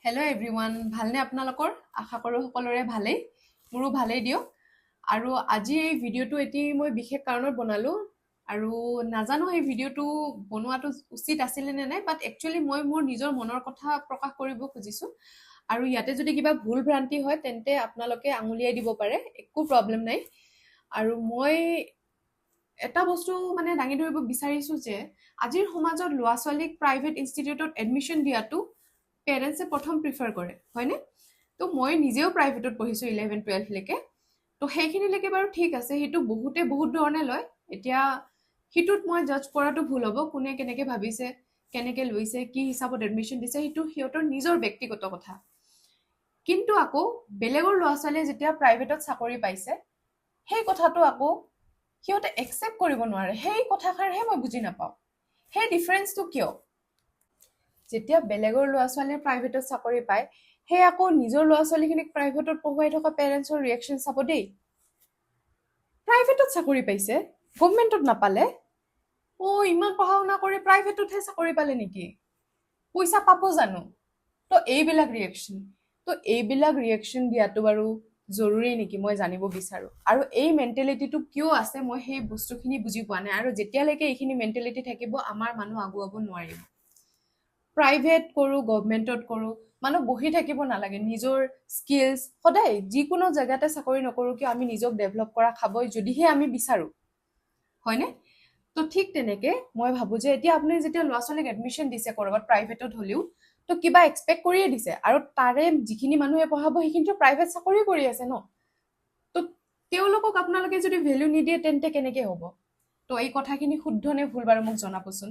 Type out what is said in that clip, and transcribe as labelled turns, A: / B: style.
A: Hello' everyone, ভালনে আপোনালোকৰ? আশা কৰোঁ সকলোৰে ভালেই, মোৰো ভালেই দিয়ক। আৰু আজি এই ভিডিঅ'টো এটি মই বিশেষ কাৰণত বনালোঁ আৰু নাজানো এই ভিডিঅ'টো বনোৱাটো উচিত আছিলে নে নাই, বাট একচুৱেলি মই মোৰ নিজৰ মনৰ কথা প্ৰকাশ কৰিব খুজিছোঁ। আৰু ইয়াতে যদি কিবা ভুল ভ্ৰান্তি হয় তেন্তে আপোনালোকে আঙুলিয়াই দিব পাৰে, একো প্ৰব্লেম নাই। আৰু মই এটা বস্তু দাঙি ধৰিব বিচাৰিছোঁ যে আজিৰ সমাজত ল'ৰা ছোৱালীক প্ৰাইভেট ইনষ্টিটিউটত এডমিশ্যন দিয়াটো পেৰেণ্টছে প্ৰথম প্ৰিফাৰ কৰে, হয়নে? তো মই নিজেও প্ৰাইভেটত পঢ়িছোঁ 11-12লৈকে। তো সেইখিনিলৈকে বাৰু ঠিক আছে, সেইটো বহুতে বহুত ধৰণে লয়। এতিয়া সিটোত মই জাজ কৰাটো ভুল হ'ব। কোনে কেনেকৈ ভাবিছে, কেনেকৈ লৈছে, কি হিচাপত এডমিশ্যন দিছে, সেইটো সিহঁতৰ নিজৰ ব্যক্তিগত কথা। কিন্তু আকৌ বেলেগৰ ল'ৰা ছোৱালীয়ে যেতিয়া প্ৰাইভেটত চাকৰি পাইছে, সেই কথাটো আকৌ সিহঁতে একচেপ্ট কৰিব নোৱাৰে। সেই কথাষাৰহে মই বুজি নাপাওঁ, সেই ডিফাৰেঞ্চটো কিয়? যেতিয়া বেলেগৰ ল'ৰা ছোৱালীয়ে প্ৰাইভেটত চাকৰি পায়, সেই আকৌ নিজৰ ল'ৰা ছোৱালীখিনিক প্ৰাইভেটত পঢ়ুৱাই থকা পেৰেণ্টছৰ ৰিয়েকশ্যন চাব দেই। প্ৰাইভেটত চাকৰি পাইছে, গভৰ্ণমেণ্টত নাপালে? ইমান পঢ়া শুনা কৰি প্ৰাইভেটতহে চাকৰি পালে নেকি? পইচা পাব জানো? তো এইবিলাক ৰিয়েকশ্যন দিয়াটো বাৰু জৰুৰী নেকি, মই জানিব বিচাৰোঁ। আৰু এই মেণ্টেলিটিটো কিয় আছে, মই সেই বস্তুখিনি বুজি পোৱা নাই। আৰু যেতিয়ালৈকে এইখিনি মেণ্টেলিটি থাকিব, আমাৰ মানুহ আগুৱাব নোৱাৰিব। প্ৰাইভেট কৰোঁ, গভৰ্ণমেণ্টত কৰোঁ, মানুহ বহি থাকিব নালাগে। নিজৰ স্কিলছ সদায় যিকোনো জেগাতে চাকৰি নকৰোঁ কিয়, আমি নিজক ডেভেলপ কৰা খাবই, যদিহে আমি বিচাৰোঁ, হয়নে? তো ঠিক তেনেকৈ মই ভাবোঁ যে এতিয়া আপুনি যেতিয়া ল'ৰা ছোৱালীক এডমিশ্যন দিছে ক'ৰবাত প্ৰাইভেটত হ'লেও, তো কিবা এক্সপেক্ট কৰিয়ে দিছে। আৰু তাৰে যিখিনি মানুহে পঢ়াব সেইখিনিতো প্ৰাইভেট চাকৰি কৰি আছে ন। তো তেওঁলোকক আপোনালোকে যদি ভেলু নিদিয়ে তেন্তে কেনেকৈ হ'ব? তো এই কথাখিনি শুদ্ধ নে ভুল বাৰু মোক জনাবচোন।